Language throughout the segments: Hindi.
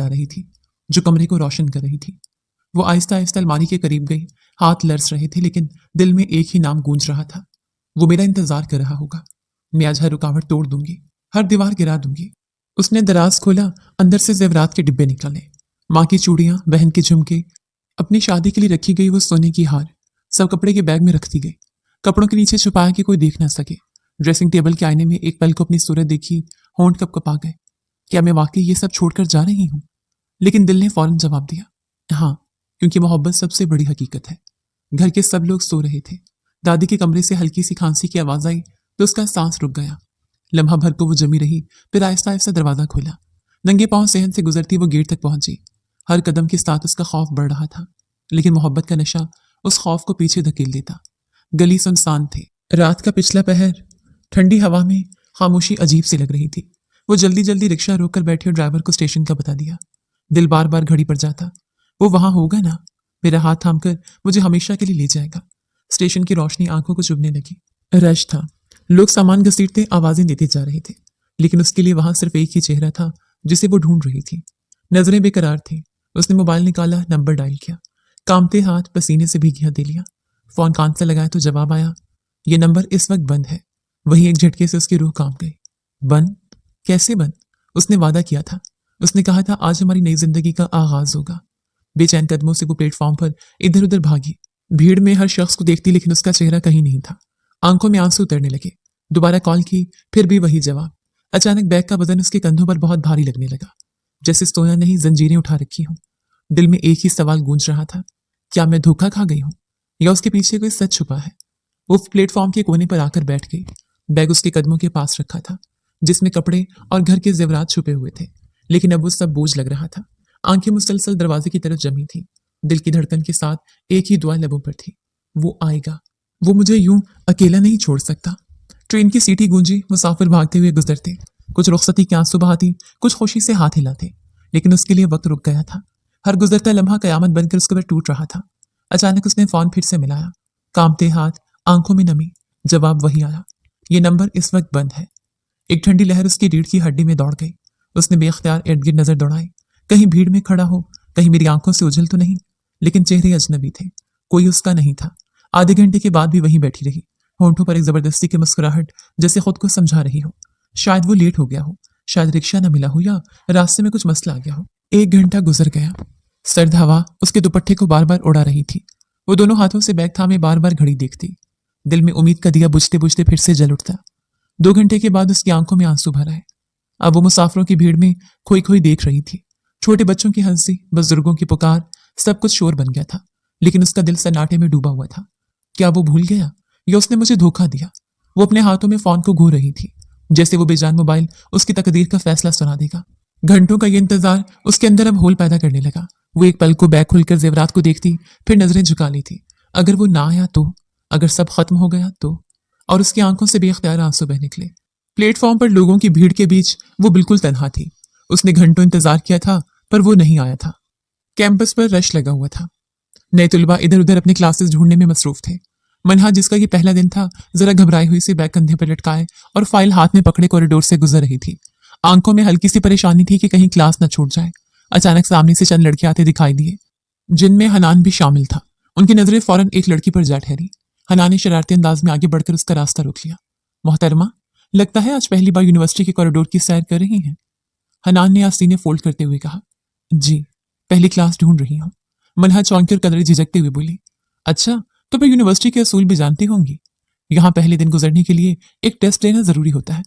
रही थी जो कमरे को रोशन कर रही थी। वो आहिस्ता आहिस्ता अलमारी के करीब गई। हाथ लरस रहे थे लेकिन दिल में एक ही नाम गूंज रहा था, वो मेरा इंतजार कर रहा होगा। मैं आज हर रुकावट तोड़ दूंगी, हर दीवार गिरा दूंगी। उसने दराज खोला, अंदर से जेवरात के डिब्बे निकाले। माँ की चूड़ियां, बहन के झुमके, अपनी शादी के लिए रखी गई वो सोने की हार, सब कपड़े के बैग में रख दी गई, कपड़ों के नीचे छुपाया कि कोई देख ना सके। ड्रेसिंग टेबल के आईने में एक पल को अपनी सूरत देखी, होंठ कपकपा गए। क्या मैं वाकई ये सब छोड़कर जा रही हूँ? लेकिन दिल ने फौरन जवाब दिया, हाँ, क्योंकि मोहब्बत सबसे बड़ी हकीकत है। घर के सब लोग सो रहे थे। दादी के कमरे से हल्की सी खांसी की आवाज आई तो उसका सांस रुक गया। लम्हा भर को वो जमी रही, फिर आहिस्ता आहिस्ता दरवाजा खोला। नंगे पांव सहन से गुजरती वो गेट तक पहुंची। हर कदम के साथ उसका खौफ बढ़ रहा था, लेकिन मोहब्बत का नशा उस खौफ को पीछे धकेल देता। गली सुनसान थी। रात का पिछला पहर, ठंडी हवा में खामोशी अजीब सी लग रही थी। वो जल्दी जल्दी रिक्शा रोककर बैठी और ड्राइवर को स्टेशन का बता दिया। दिल बार बार घड़ी पर जाता, वो वहां होगा ना, मेरा हाथ थामकर मुझे हमेशा के लिए ले जाएगा। स्टेशन की रोशनी आंखों को चुभने लगी। रश था, लोग सामान घसीटते, आवाजें देते जा रहे थे, लेकिन उसके लिए वहां सिर्फ एक ही चेहरा था जिसे वो ढूंढ रही थी। नजरें बेकरार थी। उसने मोबाइल निकाला, नंबर डायल किया। कांपते हाथ पसीने से भीग दिया दिलिया। फोन कान से लगाया तो जवाब आया, ये नंबर इस वक्त बंद है। वही एक झटके से उसकी रूह कांप गई। बंद? कैसे बंद? उसने वादा किया था, उसने कहा था आज हमारी नई जिंदगी का आगाज होगा। बेचैन कदमों से वो प्लेटफॉर्म पर इधर उधर भागी। भीड़ में हर शख्स को देखती, लेकिन उसका चेहरा कहीं नहीं था। आंखों में आंसू उतरने लगे। दोबारा कॉल की, फिर भी वही जवाब। अचानक बैग का वजन उसके कंधों पर बहुत भारी लगने लगा, जैसे सोया नहीं जंजीरें उठा रखी हों। दिल में एक ही सवाल गूंज रहा था, क्या मैं धोखा खा गई हूं या उसके पीछे कोई सच छुपा है? वो प्लेटफॉर्म के कोने पर आकर बैठ गई। बैग उसके कदमों के पास रखा था, जिसमें कपड़े और घर के जेवरात छुपे हुए थे, लेकिन अब वो सब बोझ लग रहा था। आंखें मुसलसल दरवाजे की तरफ जमी थी। दिल की धड़कन के साथ एक ही दुआ लबों पर थी, वो आएगा, वो मुझे यूं अकेला नहीं छोड़ सकता। ट्रेन की सीटी गूंजी, मुसाफिर भागते हुए गुजरते, कुछ रुखसती के आंसू बहाती, कुछ खुशी से हाथ हिलाते, लेकिन उसके लिए वक्त रुक गया था। हर गुजरता लम्हा कयामत बनकर उसके पर टूट रहा था। अचानक उसने फोन फिर से मिलाया। कांपते हाथ, आंखों में नमी। जवाब वही आया, ये नंबर इस वक्त बंद है। एक ठंडी लहर उसकी रीढ़ की हड्डी में दौड़ गई। उसने बेख्तियार इर्द गिर्द नजर दौड़ाई, कहीं भीड़ में खड़ा हो, कहीं मेरी आंखों से उछल तो नहीं, लेकिन चेहरे अजनबी थे, कोई उसका नहीं था। आधे घंटे के बाद भी वहीं बैठी रही, होंठों पर एक जबरदस्ती की मुस्कुराहट, जैसे खुद को समझा रही हो। शायद वो लेट हो गया हो, शायद रिक्शा न मिला हो, या रास्ते में कुछ मसला आ गया हो। 1 घंटा गुजर गया। सर्द हवा उसके दुपट्टे को बार बार उड़ा रही थी। वो दोनों हाथों से बैग थामे बार बार घड़ी देखती। दिल में उम्मीद का दिया बुझते बुझते फिर से जल उठता। 2 घंटे के बाद उसकी आंखों में आंसू भर आए। अब वो मुसाफिरों की भीड़ में खोई खोई देख रही थी। छोटे बच्चों की हंसी, बुजुर्गों की पुकार, सब कुछ शोर बन गया था, लेकिन उसका दिल सन्नाटे में डूबा हुआ था। क्या वो भूल गया या उसने मुझे धोखा दिया? वो अपने हाथों में फोन को घूर रही थी, जैसे वो बेजान मोबाइल उसकी तकदीर का फैसला सुना देगा। घंटों का ये इंतजार उसके अंदर अब होल पैदा करने लगा। वो एक पल को बैग खुलकर जेवरात को देखती, फिर नजरें झुका लेती। अगर वो ना आया तो, अगर सब खत्म हो गया तो, और उसकी आंखों से बेख्तियार आंसू बह निकले। प्लेटफॉर्म पर लोगों की भीड़ के बीच वो बिल्कुल तन्हा थी। उसने घंटों इंतजार किया था, पर वो नहीं आया था। कैंपस पर रश लगा हुआ था। नए तुलबा इधर उधर अपने क्लासेस ढूंढने में मसरूफ थे। मनहा, जिसका ये पहला दिन था, जरा घबराई हुई से बैग कंधे पर लटकाए और फाइल हाथ में पकड़े कॉरिडोर से गुजर रही थी। आंखों में हल्की सी परेशानी थी कि कहीं क्लास न छूट जाए। अचानक सामने से चंद लड़के आते दिखाई दिए, जिनमें हनान भी शामिल था। उनकी नजरें फौरन एक लड़की पर जा ठहरी। हनान ने शरारती अंदाज में आगे बढ़कर उसका रास्ता रोक लिया। मोहतरमा, लगता है आज पहली बार यूनिवर्सिटी के कॉरिडोर की सैर कर रही हैं? हनान ने आसीने फोल्ड करते हुए कहा। जी, पहली क्लास ढूंढ रही हूँ। मनहा चौंकी और कदरे झिझकते हुए बोली। अच्छा, तो फिर यूनिवर्सिटी के असूल भी जानती होंगी। यहाँ पहले दिन गुजरने के लिए एक टेस्ट लेना जरूरी होता है।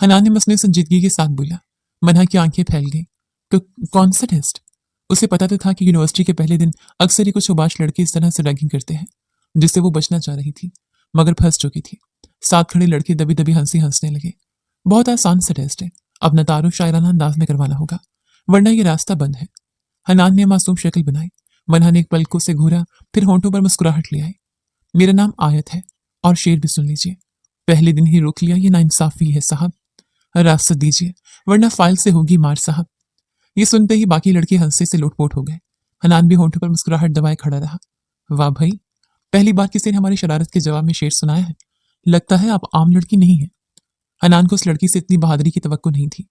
हनान ने मसने संजीदगी के साथ बोला। मनहा की आंखें फैल गईं। तो कौन सा टेस्ट? उसे पता तो था कि यूनिवर्सिटी के पहले दिन अक्सर ही कुछ उबाश लड़के इस तरह से रैगिंग करते हैं, जिससे वो बचना चाह रही थी, मगर फंस चुकी थी। साथ खड़े लड़के दबी दबी हंसने लगे। बहुत आसान सा टेस्ट है, अब नतारो शायराना अंदाज में करवाना होगा, वरना ये रास्ता बंद है। हनान ने मासूम शक्ल बनाई। मनहा ने एक पलकों से घूरा, फिर होंठों पर मुस्कुराहट ले आई। मेरा नाम आयत है, और शेर भी सुन लीजिए। पहले दिन ही रोक लिया, ये नाइंसाफी है साहब। रास्ता दीजिए, वरना फाइल से होगी मार साहब। ये सुनते ही बाकी लड़के हंसने से लोटपोट हो गए। हनान भी होंठों पर मुस्कुराहट दबाए खड़ा रहा। वाह भाई, पहली बार किसी ने हमारी शरारत के जवाब में शेर सुनाया है। लगता है आप आम लड़की नहीं है। हनान को उस लड़की से इतनी बहादुरी की तवक्को नहीं थी।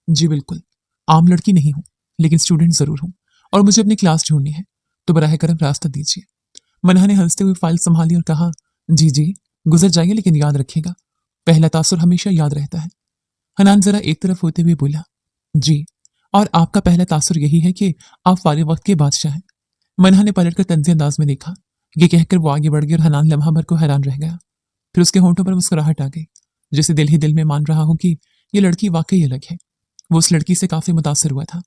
जी बिल्कुल, आम लड़की नहीं हूं। लेकिन स्टूडेंट जरूर हूं और मुझे अपनी क्लास ढूंढनी है, तो बराह करम रास्ता दीजिए। मन्हा ने हंसते हुए फाइल संभाली और कहा, जी जी, गुजर जाइए, लेकिन याद रखिएगा, पहला तासुर हमेशा याद रहता है। हनान जरा एक तरफ होते हुए बोला, जी, और आपका पहला तासुर यही है कि आप फारिग वक्त के बादशाह हैं। मन्हा ने पलटकर तंज़ी अंदाज में देखा। ये कहकर वो आगे बढ़ गई और हनान लम्हा भर को हैरान रह गया। फिर उसके होंठों पर मुस्कुराहट आ गई, जैसे दिल ही दिल में मान रहा हो कि ये लड़की वाकई अलग है। वो उस लड़की से काफी मुतासर हुआ था।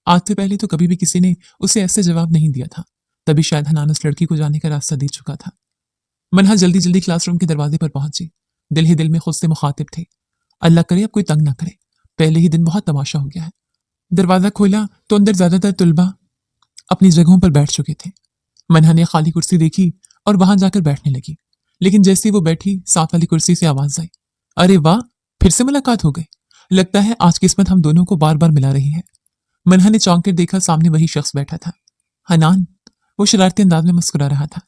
आज से पहले तो कभी भी किसी ने उसे ऐसे जवाब नहीं दिया था, तभी शायद हनान उस लड़की को जाने का रास्ता दे चुका था। मन्हा जल्दी जल्दी क्लासरूम के दरवाजे पर पहुंची। दिल ही दिल में खुद से मुखातिब थे, अल्लाह करे अब कोई तंग ना करे, पहले ही दिन बहुत तमाशा हो गया है। दरवाजा खोला तो अंदर ज्यादातर तुलबा अपनी जगहों पर बैठ चुके थे। मन्हा ने खाली कुर्सी देखी और वहां जाकर बैठने लगी, लेकिन जैसे ही वो बैठी, साथ वाली कुर्सी से आवाज आई, अरे वाह, फिर से मुलाकात हो गई, लगता है आज किस्मत हम दोनों को बार बार मिला रही है। मन्हा ने चौंक कर देखा, सामने वही शख्स बैठा था, हनान। वो शरारती अंदाज में मुस्कुरा रहा था।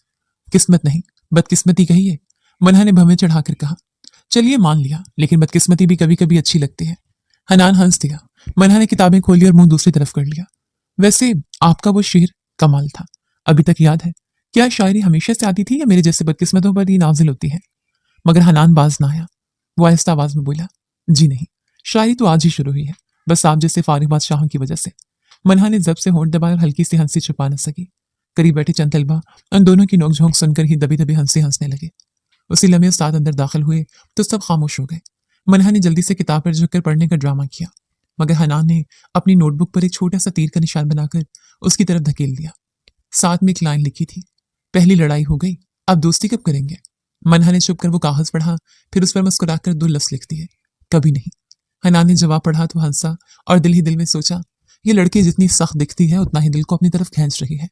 किस्मत नहीं, बदकिस्मती कहिए, मन्हा ने भवें चढ़ाकर कहा। चलिए मान लिया, लेकिन बदकिस्मती भी कभी कभी अच्छी लगती है। हनान हंस दिया। मन्हा ने किताबें खोली और मुंह दूसरी तरफ कर लिया। वैसे आपका वो शेर कमाल था, अभी तक याद है? क्या शायरी हमेशा से आती थी या मेरे जैसे बदकिस्मतों पर ही नाजिल होती है? मगर हनान बाज ना आया। वो आहिस्ता आवाज में बोला, जी नहीं, शायरी तो आज ही शुरू हुई है, बस आप जैसे फारिग बादशाहों की वजह से। मन्हा ने जब से होंठ दबाए और हल्की सी हंसी छुपा न सकी। करीब बैठे चंद तलबा उन दोनों की नोकझोंक सुनकर ही दबी दबी हंसने लगे। उसी लम्हे उस्ताद अंदर दाखिल हुए तो सब खामोश हो गए। मन्हा ने जल्दी से किताब पर झुककर पढ़ने का ड्रामा किया, मगर हनान ने अपनी नोटबुक पर एक छोटा सा तीर का निशान बनाकर उसकी तरफ धकेल दिया। साथ में एक लाइन लिखी थी, पहली लड़ाई हो गई, अब दोस्ती कब करेंगे? मन्हा ने चुपकर वो कागज पढ़ा, फिर उस पर मुस्कुराकर 2 लफ्ज लिख दिए, कभी नहीं। हनान ने जवाब पढ़ा तो हंसा और दिल ही दिल में सोचा, ये लड़की जितनी सख्त दिखती है उतना ही दिल को अपनी तरफ खींच रही है।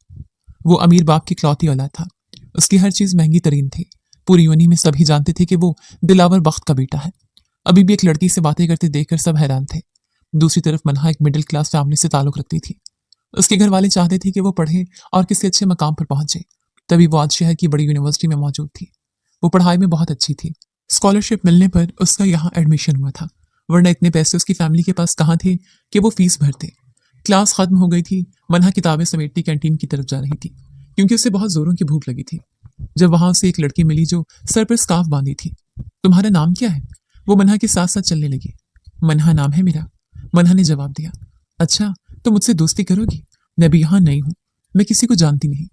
वो अमीर बाप की इकलौती औलाद था, उसकी हर चीज महंगी तरीन थी। पूरी यूनी में सभी जानते थे कि वो दिलावर बख्त का बेटा है। अभी भी एक लड़की से बातें करते देखकर सब हैरान थे। दूसरी तरफ मन्हा एक मिडिल क्लास फैमिली से ताल्लुक रखती थी। उसके घर वाले चाहते थे कि वो पढ़े और किसी अच्छे मकाम पर पहुंचे, तभी वो आज शहर की बड़ी यूनिवर्सिटी में मौजूद थी। वो पढ़ाई में बहुत अच्छी थी। स्कॉलरशिप मिलने पर उसका यहाँ एडमिशन हुआ था, वरना इतने पैसे उसकी फैमिली के पास कहाँ थे कि वो फीस भरते। क्लास खत्म हो गई थी। मन्हा किताबें समेटती कैंटीन की तरफ जा रही थी, क्योंकि उसे बहुत जोरों की भूख लगी थी। जब वहां से एक लड़की मिली जो सर पर स्कार्फ बांधी थी। तुम्हारा नाम क्या है? वो मन्हा के साथ साथ चलने लगी। मन्हा नाम है मेरा, मन्हा ने जवाब दिया। अच्छा, तो मुझसे दोस्ती करोगी? मैं अभी यहाँ नई हूँ, मैं किसी को जानती नहीं।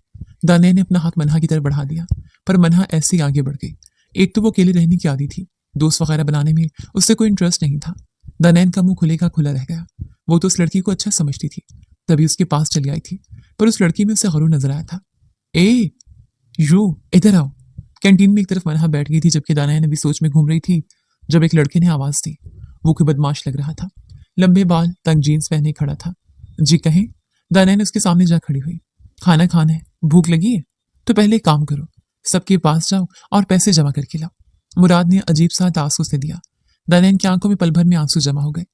दानिया ने अपना हाथ मन्हा की तरफ बढ़ा दिया, पर मन्हा ऐसे ही आगे बढ़ गई। एक तो वो अकेले रहने की आदी थी, दोस्त वगैरह बनाने में उससे कोई इंटरेस्ट नहीं था। दानैन का मुंह खुले का खुला रह गया। वो तो उस लड़की को अच्छा समझती थी, तभी उसके पास चली आई थी, पर उस लड़की में उसे गरूर नजर आया था। ए यू, इधर आओ। कैंटीन में एक तरफ मन्हा बैठ गई थी, जबकि दानैन अभी सोच में घूम रही थी जब एक लड़के ने आवाज दी। वो कोई बदमाश लग रहा था, लंबे बाल, तंग जीन्स पहने खड़ा था। जी कहें? दानैन उसके सामने जा खड़ी हुई। खाना खाना है, भूख लगी है? तो पहले एक काम करो, सबके पास जाओ और पैसे जमा करके लाओ। मुराद ने अजीब सा तासुर से दिया। दानैन की आंखों में पल भर में आंसू जमा हो गए।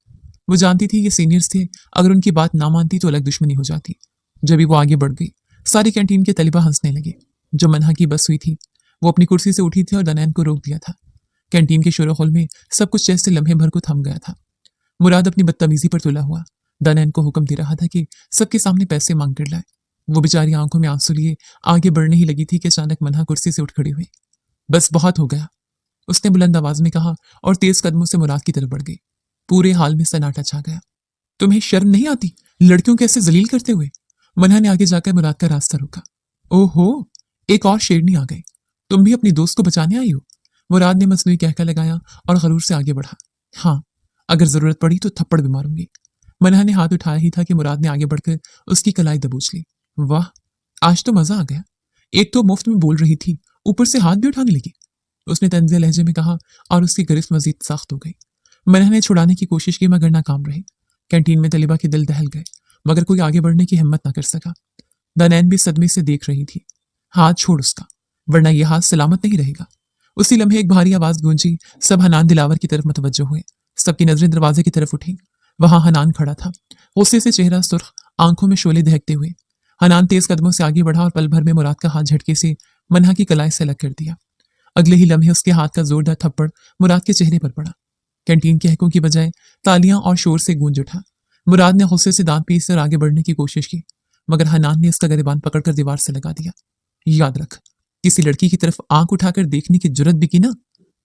वो जानती थी ये सीनियर्स थे, अगर उनकी बात ना मानती तो अलग दुश्मनी हो जाती। जब भी वो आगे बढ़ गई, सारी कैंटीन के तलबा हंसने लगे। जो मन्हा की बस हुई थी, वो अपनी कुर्सी से उठी थी और दानैन को रोक दिया था। कैंटीन के शोरगुल में सब कुछ जैसे लम्हे भर को थम गया था। मुराद अपनी बदतमीजी पर तुला हुआ दानैन को हुक्म दे रहा था कि सबके सामने पैसे मांग कर लाए। वो बेचारी आंखों में आंसू लिए आगे बढ़ने ही लगी थी कि अचानक मन्हा कुर्सी से उठ खड़ी हुई। बस बहुत हो गया, उसने बुलंद आवाज में कहा और तेज कदमों से मुराद की तरफ बढ़ गई। पूरे हाल में सन्नाटा छा गया। तुम्हें शर्म नहीं आती लड़कियों को ऐसे जलील करते हुए? मन्हा ने आगे जाकर मुराद का रास्ता रोका। ओहो, एक और शेरनी आ गई, तुम भी अपनी दोस्त को बचाने आई हो? मुराद ने मसनूई कहका लगाया और गरूर से आगे बढ़ा। हाँ, अगर जरूरत पड़ी तो थप्पड़ भी मारूंगी। मन्हा ने हाथ उठाया ही था कि मुराद ने आगे बढ़कर उसकी कलाई दबोच ली। वाह, आज तो मजा आ गया। एक तो मुफ्त में बोल रही थी, ऊपर से हाथ भी उठाने लगी, उसने तंज़े लहजे में कहा और उसकी गिरफ्त मजीद सख्त हो गई। मन्हा ने छुड़ाने की कोशिश की, मगर नाकाम रही। कैंटीन में तलिबा के दिल दहल गए, मगर कोई आगे बढ़ने की हिम्मत न कर सका। दानैन भी सदमे से देख रही थी। हाथ छोड़ उसका, वरना यह हाथ सलामत नहीं रहेगा। उसी लम्हे एक भारी आवाज गूंजी। सब हनान दिलावर की तरफ मुतवज्जो हुए। सबकी नजरें दरवाजे की तरफ उठी। वहां हनान खड़ा था, गुस्से से चेहरा सुर्ख, आंखों में शोले दहकते हुए। हनान तेज कदमों से आगे बढ़ा और पल भर में मुराद का हाथ झटके से मन्हा की कलाई से अलग कर दिया। अगले ही लम्हे उसके हाथ का जोरदार थप्पड़ मुराद के चेहरे पर पड़ा। कैंटीन के हकों की बजाय तालियां और शोर से गूंज उठा। मुराद ने गुस्से से दांत पीस कर आगे बढ़ने की कोशिश की, मगर हनान ने उसका गिरबान पकड़कर दीवार से लगा दिया। याद रख, किसी लड़की की तरफ आंख उठाकर देखने की जुर्रत भी की ना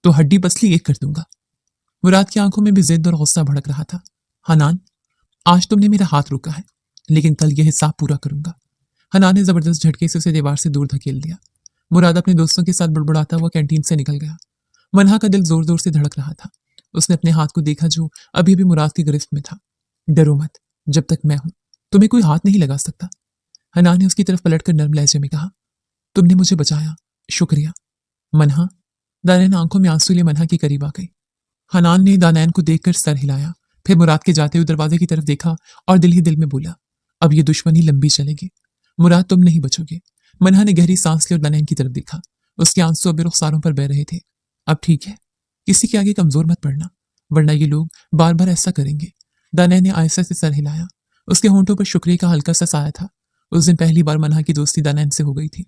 तो हड्डी पसली एक कर दूंगा। मुराद की आंखों में भी जिद और गुस्सा भड़क रहा था। हनान, आज तुमने मेरा हाथ रोका है, लेकिन कल यह हिसाब पूरा करूंगा। हनान ने जबरदस्त झटके से उसे दीवार से दूर धकेल दिया। मुराद अपने दोस्तों के साथ बड़बड़ाता हुआ कैंटीन से निकल गया। मनहा का दिल जोर जोर से धड़क रहा था। उसने अपने हाथ को देखा जो अभी भी मुराद की गिरफ्त में था। डरो मत, जब तक मैं हूं तुम्हें कोई हाथ नहीं लगा सकता। हनान ने उसकी तरफ पलटकर नर्म लहजे में कहा, तुमने मुझे बचाया, शुक्रिया। मनहा, दानैन आंखों में आंसू लिए मनहा के करीब आ गई। हनान ने दानैन को देखकर सर हिलाया, फिर मुराद के जाते हुए दरवाजे की तरफ देखा और दिल ही दिल में बोला, अब ये दुश्मनी लंबी चलेगी। मुराद, तुम नहीं बचोगे। मनहा ने गहरी सांस ली और दानैन की तरफ देखा। उसके आंसू अब रुखसारों पर बह रहे थे। अब ठीक है, किसी के आगे कमजोर मत पड़ना, वरना ये लोग बार बार ऐसा करेंगे। दानैन ने आयशा से सर हिलाया। उसके होंठों पर शुक्रिया का हल्का सा साया था। उस दिन पहली बार मनहा की दोस्ती दानैन से हो गई थी।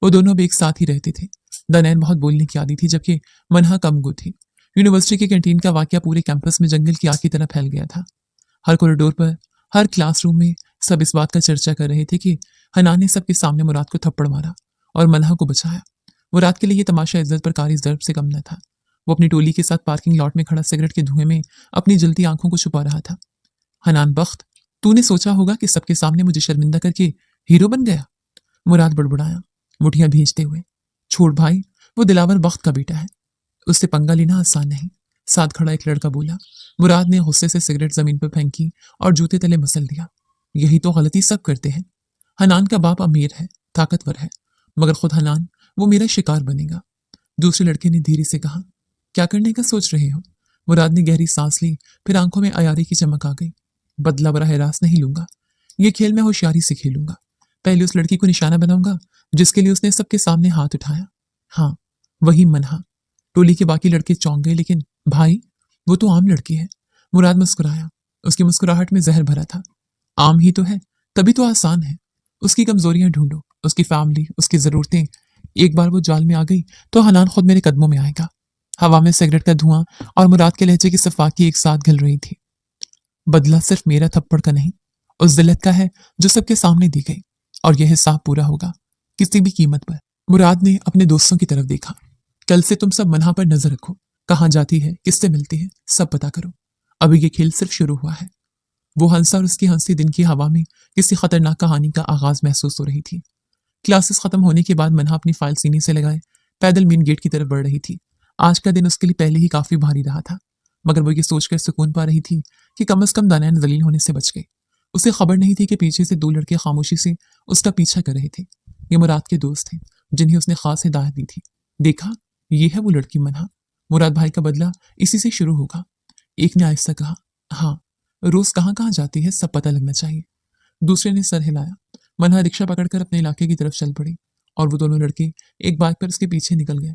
वो दोनों अब एक साथ ही रहते थे। दानैन बहुत बोलने की आदी थी, जबकि मनहा कमगो थी। यूनिवर्सिटी के कैंटीन का वाकया पूरे कैंपस में जंगल की आग की तरह फैल गया था। हर कॉरिडोर पर, हर क्लासरूम में सब इस बात का चर्चा कर रहे थे कि हनान ने सबके सामने मुराद को थप्पड़ मारा और मनहा को बचाया। मुराद के लिए ये तमाशा इज्जत पर कारी ज़र्ब से कम न था। वो अपनी टोली के साथ पार्किंग लॉट में खड़ा सिगरेट के धुएं में अपनी जलती आंखों को छुपा रहा था। हनान बख्त, तूने सोचा होगा कि सबके सामने मुझे शर्मिंदा करके हीरो बन गया। मुराद बड़बड़ाया, मुठियां भींचते हुए। छोड़ भाई, वो दिलावर बख्त का बेटा है, उससे पंगा लेना आसान नहीं। साथ खड़ा एक लड़का बोला। मुराद ने गुस्से से सिगरेट जमीन पर फेंकी और जूते तले मसल दिया। यही तो गलती सब करते हैं। हनान का बाप अमीर है, ताकतवर है, मगर खुद हनान वो मेरा शिकार बनेगा। दूसरे लड़के ने धीरे से कहा, क्या करने का सोच रहे हो? मुराद ने गहरी सांस ली, फिर आंखों में अयारी की चमक आ गई। बदला बराह रास्त नहीं लूंगा, ये खेल मैं होशियारी से खेलूंगा। पहले उस लड़की को निशाना बनाऊंगा जिसके लिए उसने सबके सामने हाथ उठाया। हाँ, वही मनहा। टोली के बाकी लड़के चौंक गए, लेकिन भाई, वो तो आम लड़की है। मुराद मुस्कुराया। उसकी मुस्कुराहट में जहर भरा था। आम ही तो है, तभी तो आसान है। उसकी कमजोरियां ढूंढो, उसकी फैमिली, उसकी जरूरतें। एक बार वो जाल में आ गई तो हनान खुद मेरे कदमों में आएगा। हवा में सिगरेट का धुआं और मुराद के लहजे की सफाकी एक साथ घिल रही थी। बदला सिर्फ मेरा थप्पड़ का नहीं, उस जिल्लत का है जो सबके सामने दी गई, और यह हिसाब पूरा होगा, किसी भी कीमत पर। मुराद ने अपने दोस्तों की तरफ देखा। कल से तुम सब मनहा पर नजर रखो, कहाँ जाती है, किससे मिलती है, सब पता करो। अभी ये खेल सिर्फ शुरू हुआ है। वो हंसा और उसकी हंसी दिन की हवा में किसी खतरनाक कहानी का आगाज महसूस हो रही थी। क्लासेस खत्म होने के बाद मनहा अपनी फाइल सीने से लगाए पैदल मेन गेट की तरफ बढ़ रही थी। आज का दिन उसके लिए पहले ही काफी भारी रहा था, मगर वो ये सोचकर सुकून पा रही थी कि कम से कम दानैन जलील होने से बच गई। उसे खबर नहीं थी कि पीछे से दो लड़के खामोशी से उसका पीछा कर रहे थे। ये मुराद के दोस्त थे, जिन्हें उसने खास हिदायत दी थी। देखा, ये है वो लड़की मनहा। मुराद भाई का बदला इसी से शुरू होगा। एक ने आहिस्ता कहा, हाँ, रोज कहाँ कहाँ जाती है, सब पता लगना चाहिए। दूसरे ने सर हिलाया। मनहा रिक्शा पकड़कर अपने इलाके की तरफ चल पड़ी और वो दोनों लड़के एक बाइक पर उसके पीछे निकल गए।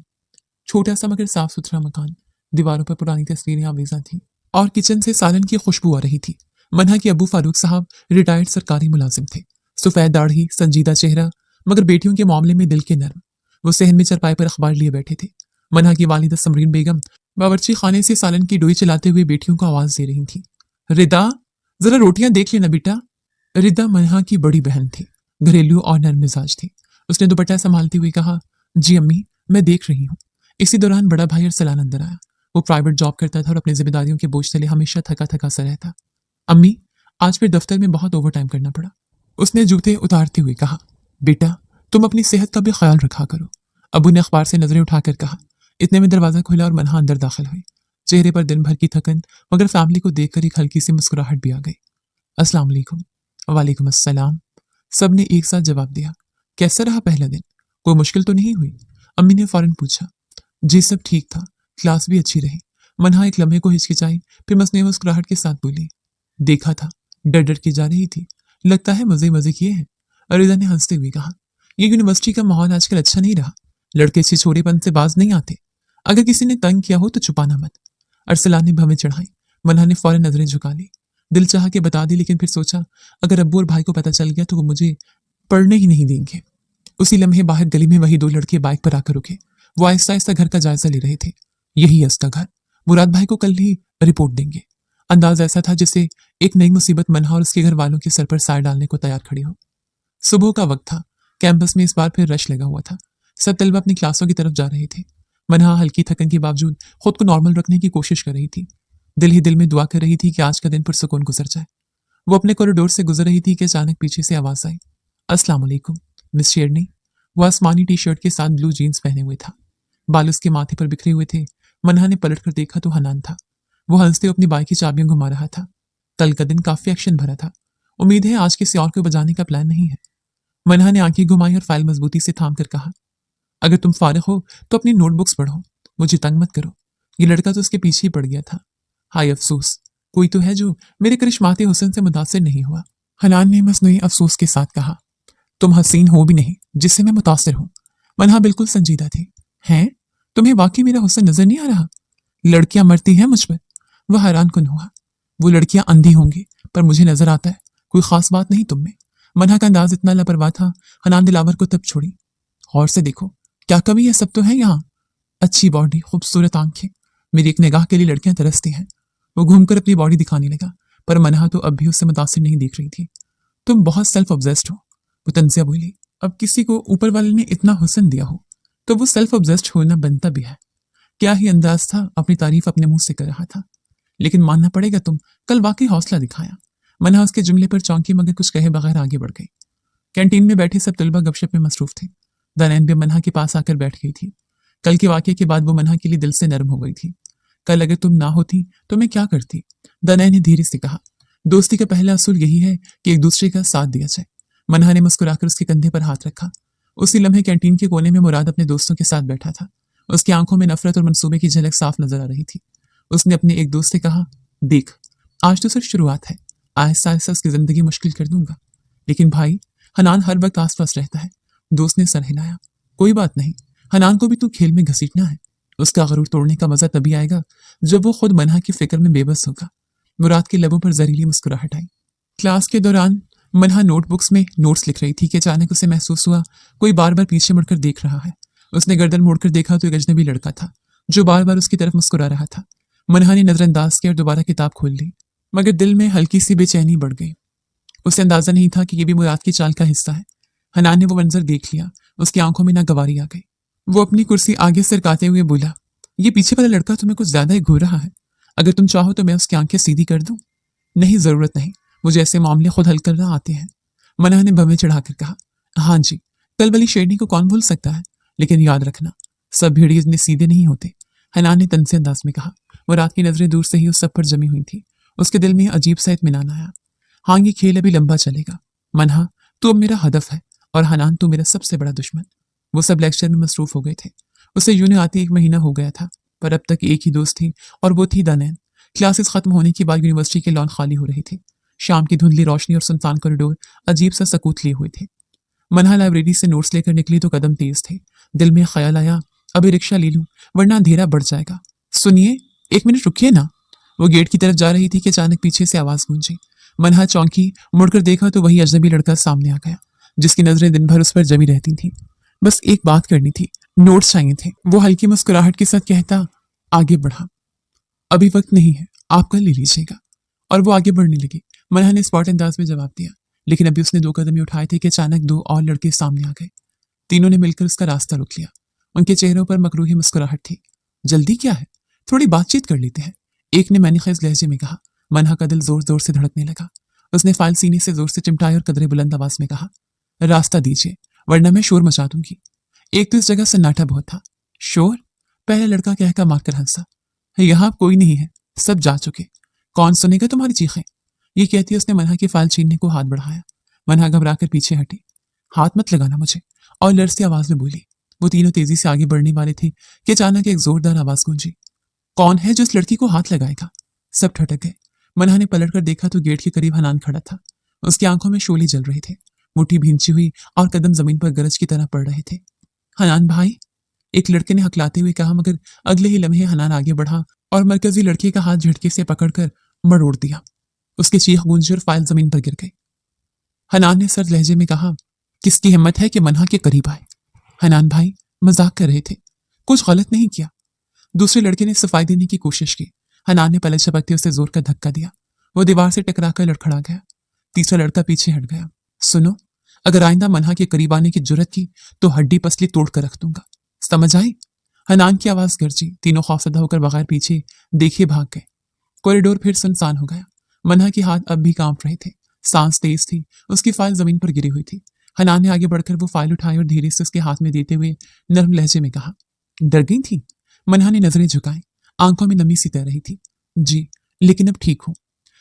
छोटा सा मगर साफ सुथरा मकान, दीवारों पर पुरानी तस्वीरें आवेजा थी और किचन से सालन की खुशबू आ रही थी। मनहा के अबू फारूक साहब रिटायर्ड सरकारी मुलाजिम थे। सफेद दाढ़ी, संजीदा चेहरा, मगर बेटियों के मामले में दिल के नर्म। वो सहन में चरपाई पर अखबार लिए बैठे थे। मनहा की वालिदा समरीन बेगम बावर्ची खाने से सालन की डोई चलाते हुए बेटियों को आवाज दे रही थी। रिदा, जरा रोटियां देख लेना बेटा। रिदा मनहा की बड़ी बहन थी, घरेलू और नर्म मिजाज थी। उसने दुपट्टा संभालती हुई कहा, जी अम्मी, मैं देख रही हूँ। इसी दौरान बड़ा भाई अरसलान अंदर आया। वो प्राइवेट जॉब करता था और अपनी जिम्मेदारियों के बोझ तले हमेशा थका थका सा रहता। अम्मी, आज फिर दफ्तर में बहुत ओवर टाइम करना पड़ा। उसने जूते उतारते हुए कहा, बेटा, तुम अपनी सेहत का भी ख्याल रखा करो। अबू ने अखबार से नजरें उठाकर कहा। इतने में दरवाजा खुला और मनहा अंदर दाखिल हुई। चेहरे पर दिन भर की थकन, मगर फैमिली को देखकर एक हल्की सी मुस्कुराहट भी आ गई। अस्सलाम वालेकुम। वालेकुम अस्सलाम। सबने एक साथ जवाब दिया। कैसा रहा पहला दिन? कोई मुश्किल तो नहीं हुई? अम्मी ने फौरन पूछा। जी सब ठीक था, क्लास भी अच्छी रही। मनहा एक लम्हे को हिचकिचाई, फिर मसने मुस्कुराहट के साथ बोली, देखा था, डर डर के जा रही थी, लगता है मजे मजे किए हैं। अरिदा ने हंसते हुए कहा, ये यूनिवर्सिटी का माहौल आजकल अच्छा नहीं रहा। लड़के छिछोरेपन से बाज नहीं आते। अगर किसी ने तंग किया हो तो छुपाना मत। अरसलान ने भवें चढ़ाई। मनहा ने फौरन नजरें झुका ली। दिल चाह के बता दी, लेकिन फिर सोचा अगर अब्बू और भाई को पता चल गया तो वो मुझे पढ़ने ही नहीं देंगे। उसी लम्हे बाहर गली में वही दो लड़के बाइक पर आकर रुके। वो आहिस्ता आहिस्ता घर का जायजा ले रहे थे। यही है उसका घर। मुराद भाई को कल ही रिपोर्ट देंगे। अंदाज ऐसा था जिसे एक नई मुसीबत मनहा और उसके घर वालों के सर पर साय डालने को तैयार खड़ी हो। सुबह का वक्त था। कैंपस में इस बार फिर रश लगा हुआ था। सब तलबा अपनी क्लासों की तरफ जा रहे थे। मनहा हल्की थकन के बावजूद खुद को नॉर्मल रखने की कोशिश कर रही थी। दिल ही दिल में दुआ कर रही थी कि आज का दिन पुरसुकून गुजर जाए। वो अपने कॉरिडोर से गुजर रही थी कि अचानक पीछे से आवाज आई, अस्सलाम वालेकुम मिस शेरनी। वो आसमानी टी शर्ट के साथ ब्लू जीन्स पहने हुए था। बाल उसके माथे पर बिखरे हुए थे। मनहा ने पलट कर देखा तो हनान था। वो हंसते हुए अपनी बाइक की चाबियां घुमा रहा था। कल का दिन काफी एक्शन भरा था। उम्मीद है आज किसी और को बजाने का प्लान नहीं है। मनहा ने आंखें घुमाई और फाइल मजबूती से थाम कर कहा, अगर तुम फारिग हो तो अपनी नोटबुक्स पढ़ो, मुझे तंग मत करो। ये लड़का तो उसके पीछे ही पड़ गया था। हाय अफसोस, कोई तो है जो मेरे करिश्माते हुस्न से मुतासिर नहीं हुआ। हनान ने मसनूई अफसोस के साथ कहा, तुम हसीन हो भी नहीं जिससे मैं मुतासिर हूं। मनहा बिल्कुल संजीदा थी। हैं, तुम्हें वाकई मेरा हुस्न नजर नहीं आ रहा? लड़कियां मरती हैं मुझ पर। वह हैरान कुन हुआ। वो लड़कियां अंधी होंगी पर मुझे नजर आता है कोई खास बात नहीं तुम में। मनहा का अंदाज इतना लापरवाह था, हनान दिलावर को तब छोड़ी। और से देखो, क्या कमी है? सब तो है यहाँ। अच्छी बॉडी, खूबसूरत आंखें, मेरी एक निगाह के लिए लड़कियां तरसती हैं। वो घूमकर अपनी बॉडी दिखाने लगा, पर मनहा तो अब भी उससे मुतासिर नहीं दिख रही थी। तुम बहुत सेल्फ ऑब्जेस्ड हो, वो तंजिया बोली। अब किसी को ऊपर वाले ने इतना हुस्न दिया हो तो वो सेल्फ ऑब्जेस्ड होना बनता भी है। क्या ही अंदाज था, अपनी तारीफ अपने मुंह से कर रहा था। लेकिन मानना पड़ेगा तुम कल वाकई हौसला दिखाया। मनहा उसके जुमले पर चौंकी मगर कुछ कहे बगैर आगे बढ़ गई। कैंटीन में बैठे सब तलबा गपशप में मसरूफ थे। दनैन भी मनहा के पास आकर बैठ गई थी। कल के वाकये के बाद वो मनहा के लिए दिल से नरम हो गई थी। कल अगर तुम ना होती तो मैं क्या करती? दनैन ने धीरे से कहा। दोस्ती का पहला असूल यही है कि एक दूसरे का साथ दिया जाए। मनहा ने मुस्कुराकर उसके कंधे पर हाथ रखा। उसी लम्हे कैंटीन के कोने में मुराद अपने दोस्तों के साथ बैठा था। उसकी आंखों में नफरत और मंसूबे की झलक साफ नजर आ रही थी। उसने अपने एक दोस्त से कहा, देख, आज तो सिर्फ शुरुआत है, आहिस्ता आहिस्ता उसकी जिंदगी मुश्किल कर दूंगा। लेकिन भाई, हनान हर वक्त आसपास रहता है। दोस्त ने सर हिलाया। कोई बात नहीं, हनान को भी तू खेल में घसीटना है। उसका गरूर तोड़ने का मजा तभी आएगा जब वो खुद मनहा की फिक्र में बेबस होगा। मुराद के लबों पर जहरीली मुस्कुराहट आई। क्लास के दौरान मनहा नोटबुक्स में नोट्स लिख रही थी कि अचानक उसे महसूस हुआ कोई बार बार पीछे मुड़कर देख रहा है। उसने गर्दन मोड़कर देखा तो एक अजनबी लड़का था जो बार बार उसकी तरफ मुस्कुरा रहा था। मनहा ने नजरअंदाज किया और दोबारा किताब खोल ली, मगर दिल में हल्की सी बेचैनी बढ़ गई। उसे अंदाजा नहीं था कि ये भी मुराद की चाल का हिस्सा है। हनान ने वो मंजर देख लिया। उसकी आंखों में नागवारी आ गई। वो अपनी कुर्सी आगे सरकाते हुए बोला, ये पीछे वाला लड़का तुम्हें कुछ ज्यादा ही घूर रहा है। अगर तुम चाहो तो मैं उसकी आंखें सीधी कर दूं। नहीं, जरूरत नहीं, मुझे ऐसे मामले खुद हल करना आते हैं। मनहा ने भवें चढ़ाकर कहा, हाँ जी, कल वाली शेरनी को कौन भूल सकता है। लेकिन याद रखना, सब भेड़िए इतने सीधे नहीं होते। हनान ने तनसे अंदाज में कहा। मुराद की नजरें दूर से ही उस सब पर जमी हुई थी। उसके दिल में अजीब सा इत्मीनान आया। हाँ, ये खेल अभी लंबा चलेगा। मनहा, तू अब मेरा हदफ है और हनान तू मेरा सबसे बड़ा दुश्मन। वो सब लेक्चर में मसरूफ हो गए थे। उसे यूं आती 1 महीना हो गया था, पर अब तक एक ही दोस्त थी और वो थी दनैन। क्लासेस खत्म होने के बाद यूनिवर्सिटी के लॉन खाली हो रही थी। शाम की धुंधली रोशनी और सुनसान कॉरिडोर अजीब सा सकूत लिए हुए थे। मनहा लाइब्रेरी से नोट्स लेकर निकली तो कदम तेज थे। दिल में ख्याल आया, अभी रिक्शा ले लूं वरना अंधेरा बढ़ जाएगा। सुनिए, 1 मिनट रुकिए ना। वो गेट की तरफ जा रही थी कि अचानक पीछे से आवाज गूंजी। मनहा चौंकी, मुड़कर देखा तो वही अजनबी लड़का सामने आ गया जिसकी नजरें दिन भर उस पर जमी रहती थीं। बस एक बात करनी थी, नोट्स चाहिए थे। वो हल्की मुस्कुराहट के साथ कहता आगे बढ़ा, अभी वक्त नहीं है, आप कल ले लीजिएगा। और वो आगे बढ़ने लगी। मनहा ने स्पॉट अंदाज में जवाब दिया, लेकिन अभी उसने 2 कदम ही उठाए थे कि अचानक 2 और लड़के सामने आ गए। तीनों ने मिलकर उसका रास्ता रोक लिया। उनके चेहरों पर मकरूही मुस्कुराहट थी। जल्दी क्या है, थोड़ी बातचीत कर लेते हैं, एक ने मैनिखेज लहजे में कहा। मनहा का दिल जोर जोर से धड़कने लगा। उसने फाइल सीने से जोर से चिमटाई और कदरे बुलंद आवाज में कहा, रास्ता दीजिए वरना मैं शोर मचा दूंगी। एक तो इस जगह सन्नाटा बहुत था। शोर? पहला लड़का कहकर मारकर हंसा। यहाँ कोई नहीं है, सब जा चुके, कौन सुनेगा तुम्हारी चीखें। ये कहती उसने मनहा की फाइल छीनने को हाथ बढ़ाया। मनहा घबराकर पीछे हटी। हाथ मत लगाना मुझे, और लड़ती आवाज में बोली। वो तीनों तेजी से आगे बढ़ने वाले थे कि अचानक एक जोरदार आवाज गूंजी। कौन है जो इस लड़की को हाथ लगाएगा? सब ठटक गए। मनहा ने पलटकर देखा तो गेट के करीब हनान खड़ा था। उसकी आंखों में शोले जल रहे थे, मुट्ठी भींची हुई और कदम जमीन पर गरज की तरह पड़ रहे थे। हनान भाई, एक लड़के ने हकलाते हुए कहा, मगर अगले ही लम्हे हनान आगे बढ़ा और मरकजी लड़के का हाथ झटके से पकड़कर मरोड़ दिया। उसकी चीख गूंजी और फाइल जमीन पर गिर गई। हनान ने सर्द लहजे में कहा, किसकी हिम्मत है कि मनहा के करीब आए? हनान भाई, मजाक कर रहे थे, कुछ गलत नहीं किया। दूसरे लड़के ने सफाई देने की कोशिश की। हनान ने पलक झपकते उसे जोर का धक्का दिया। वो दीवार से टकराकर लड़खड़ा गया। तीसरा लड़का पीछे हट गया। सुनो, अगर आइंदा मनहा के करीब आने की जुर्रत की तो हड्डी पसली तोड़ कर रख दूंगा, समझ आई? हनान की आवाज गरजी। तीनों खौफजदा होकर बगैर पीछे देखे भाग गए। कॉरिडोर फिर सुनसान हो गया। मनहा के हाथ अब भी कांप रहे थे, सांस तेज थी, उसकी फाइल जमीन पर गिरी हुई थी। हनान ने आगे बढ़कर वो फाइल उठाई और धीरे से उसके हाथ में देते हुए नर्म लहजे में कहा, डर गई थी? मनहा ने नजरें झुकाई, आंखों में नमी सी तैर रही थी। जी, लेकिन अब ठीक हूं।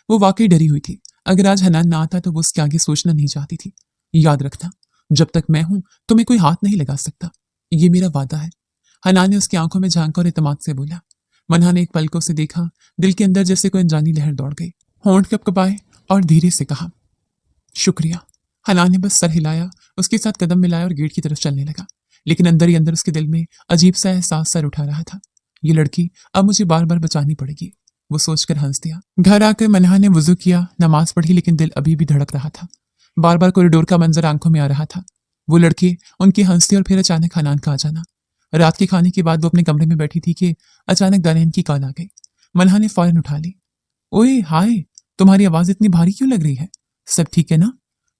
वो वाकई डरी हुई थी। अगर आज हनान ना आता तो वो उसके आगे सोचना नहीं चाहती थी। याद रखना, जब तक मैं हूं तुम्हें कोई हाथ नहीं लगा सकता, ये मेरा वादा है। हनान ने उसकी आंखों में झांक और इत्मीनान से बोला। मनहा ने एक पल को उसे देखा, दिल के अंदर जैसे कोई अनजानी लहर दौड़ गई। होंठ कपकपाए और धीरे से कहा, शुक्रिया। हनान ने बस सर हिलाया, उसके साथ कदम मिलाया और गेट की तरफ चलने लगा। लेकिन अंदर ही अंदर उसके दिल में अजीब सा एहसास सर उठा रहा था। ये लड़की अब मुझे बार बार बचानी पड़ेगी, वो सोचकर हंस दिया। घर आकर मनहा ने वुजू किया, नमाज पढ़ी, लेकिन दिल अभी भी धड़क रहा था। बार बार कॉरिडोर का मंजर आंखों में आ रहा था। वो लड़की, उनकी हंसती और फिर अचानक हनान का आ जाना। रात के खाने के बाद वो अपने कमरे में बैठी थी कि अचानक दानैन की कॉल आ गई। मनहा ने फौरन उठा ली। ओए हाय, तुम्हारी आवाज इतनी भारी क्यों लग रही है? सब ठीक है ना?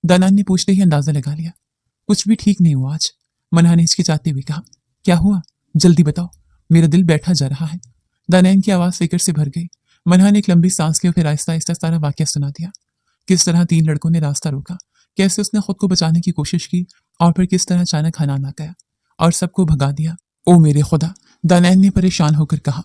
दानान ने पूछते ही अंदाजा लगा लिया। कुछ भी ठीक नहीं हुआ आज, मनहा ने हिचकिचाते हुए कहा। क्या हुआ, जल्दी बताओ, मेरा दिल बैठा जा रहा है। दानैन की आवाज फिक्र से भर गई। मनहा ने एक लंबी सांस ली और फिर आहिस्ता आहिस्ता सारा वाकया सुना दिया। किस तरह 3 लड़कों ने रास्ता रोका, कैसे उसने खुद को बचाने की कोशिश की और फिर किस तरह अचानक हनान आ गया और सबको भगा दिया। ओ मेरे खुदा, दानैन ने परेशान होकर कहा।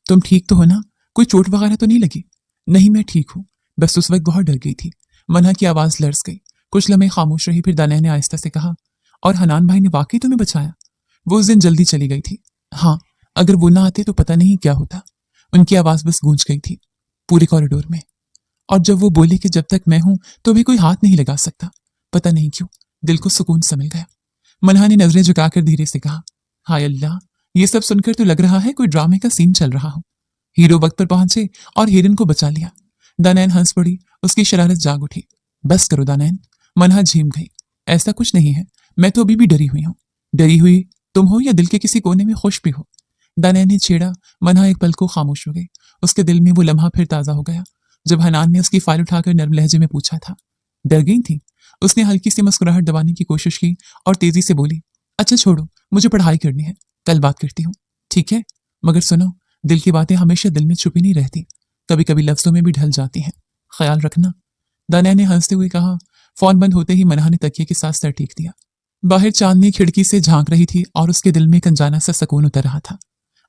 तुम ठीक तो हो ना? कोई चोट वगैरह तो नहीं लगी? नहीं, मैं ठीक हूँ, बस उस वक्त बहुत डर गई थी। मनहा की आवाज लर्ज गई। कुछ लम्हे खामोश रही, फिर दानैन ने आहिस्ता से कहा, और हनान भाई ने वाकई तुम्हें बचाया? वो उस दिन जल्दी चली गई थी। हाँ, अगर वो ना आते तो पता नहीं क्या होता। उनकी आवाज बस गूंज गई थी पूरे कॉरिडोर में। और जब वो बोले कि जब तक मैं हूं तो भी कोई हाथ नहीं लगा सकता, पता नहीं क्यों दिल को सुकून सा मिल गया। मनहा ने नजरें झुकाकर धीरे से कहा, हाय अल्लाह, ये सब सुनकर तो लग रहा है कोई ड्रामे का सीन चल रहा हो। हीरो वक्त पर पहुंचे और हीरोइन को बचा लिया। दानैन हंस पड़ी, उसकी शरारत जाग उठी। बस करो दानैन, मनहा झीम गई। ऐसा कुछ नहीं है, मैं तो अभी भी डरी हुई हूँ। डरी हुई तुम हो या दिल के किसी कोने में खुश भी हो? दानैन ने छेड़ा। मनहा एक पल को खामोश हो गई। उसके दिल में वो लम्हा फिर ताजा हो गया जब हनान ने उसकी फाइल उठाकर नर्म लहजे में पूछा था। डर गई थी? उसने हल्की सी मुस्कुराहट दबाने की कोशिश की और तेजी से बोली, अच्छा छोड़ो, मुझे पढ़ाई करनी है, कल बात करती हूँ, ठीक है? मगर सुनो, दिल की बातें हमेशा दिल में छुपी नहीं रहती, कभी कभी लफ्जों में भी ढल जाती हैं, ख्याल रखना। दानैन ने हंसते हुए कहा। फोन बंद होते ही मनहा ने तकिए के साथ सर टीक दिया। बाहर चांदनी खिड़की से झांक रही थी और उसके दिल में एक अनजाना सा सुकून उतर रहा था।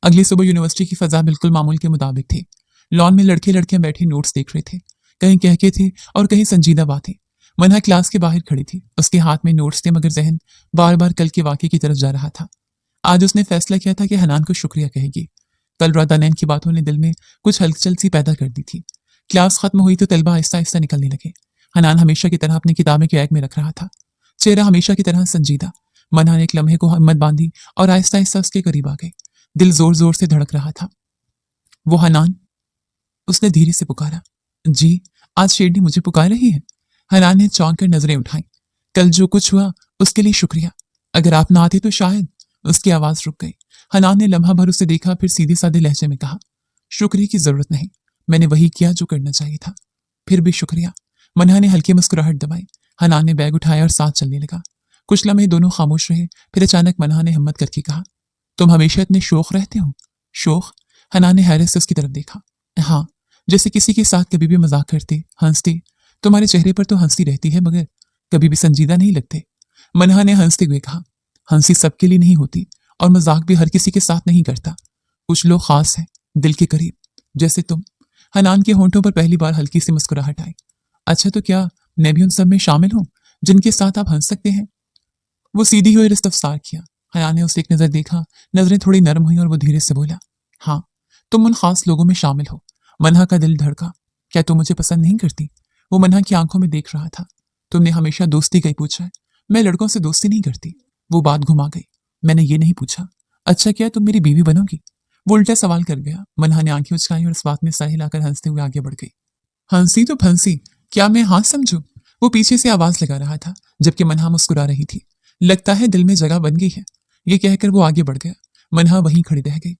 अगली सुबह यूनिवर्सिटी की फजा बिल्कुल मामूल के मुताबिक थी। लॉन में लड़के लड़कियां बैठे नोट्स देख रहे थे, कहीं कहके थे और कहीं संजीदा बातें। मनहा क्लास के बाहर खड़ी थी, उसके हाथ में नोट्स थे मगर जहन बार बार कल के वाक़े की तरफ जा रहा था। आज उसने फैसला किया था कि हनान को शुक्रिया कहेगी। कल रात दानैन की बातों ने दिल में कुछ हलचल सी पैदा कर दी थी। क्लास खत्म हुई तो तलबा आहिस्ता आहिस्ता निकलने लगे। हनान हमेशा की तरह अपनी किताबें बैग में रख रहा था, चेहरा हमेशा की तरह संजीदा। मनहा ने एक लम्हे को हिम्मत बांधी और आहिस्ता आहिस्ता उसके करीब आ गई। दिल जोर जोर से धड़क रहा था। वो हनान, उसने धीरे से पुकारा। जी, आज शेरनी मुझे पुकार रही है। हनान ने चौंक कर नजरें उठाई। कल जो कुछ हुआ उसके लिए शुक्रिया, अगर आप ना आते तो शायद। उसकी आवाज रुक गई। हनान ने लम्हा भर उसे देखा, फिर सीधे साधे लहजे में कहा, शुक्रिया की जरूरत नहीं, मैंने वही किया जो करना चाहिए था। फिर भी शुक्रिया। मनहा ने हल्की मुस्कुराहट दबाई। हनान ने बैग उठाया और साथ चलने लगा। कुछ लम्हे दोनों खामोश रहे, फिर अचानक मनहा ने हिम्मत करके कहा, तुम हमेशा इतने शोख रहते हो? शोख? हनान ने हैरत से उसकी तरफ देखा। हाँ, जैसे किसी के साथ कभी भी मजाक करते, हंसते। तुम्हारे चेहरे पर तो हंसी रहती है मगर कभी भी संजीदा नहीं लगते। मनहा ने हंसते हुए कहा, हंसी सबके लिए नहीं होती और मजाक भी हर किसी के साथ नहीं करता। कुछ लोग खास हैं, दिल के करीब, जैसे तुम। हनान के होंठों पर पहली बार हल्की सी मुस्कुराहट आई। अच्छा, तो क्या मैं भी उन सब में शामिल हूं जिनके साथ आप हंस सकते हैं? वो सीधी हुई इस्तफसार किया। हनान ने उसे एक नजर देखा, नजरें थोड़ी नरम हुई और वो धीरे से बोला, हाँ, तुम उन खास लोगों में शामिल हो। मनहा का दिल धड़का। क्या तुम मुझे पसंद नहीं करती? वो मनहा की आंखों में देख रहा था। तुमने हमेशा दोस्ती का ही पूछा है, मैं लड़कों से दोस्ती नहीं करती। वो बात घुमा गई। मैंने ये नहीं पूछा, अच्छा क्या तुम मेरी बीवी बनोगी? वो उल्टा सवाल कर गया। मनहा ने आंखें उचकाई और इस बात में सर हिलाकर हंसते हुए आगे बढ़ गई। हंसी तो फंसी, क्या मैं हाँ समझू? वो पीछे से आवाज लगा रहा था जबकि मनहा मुस्कुरा रही थी। लगता है दिल में जगह बन गई है, ये कहकर वो आगे बढ़ गया। मनहा वहीं खड़ी रह गई।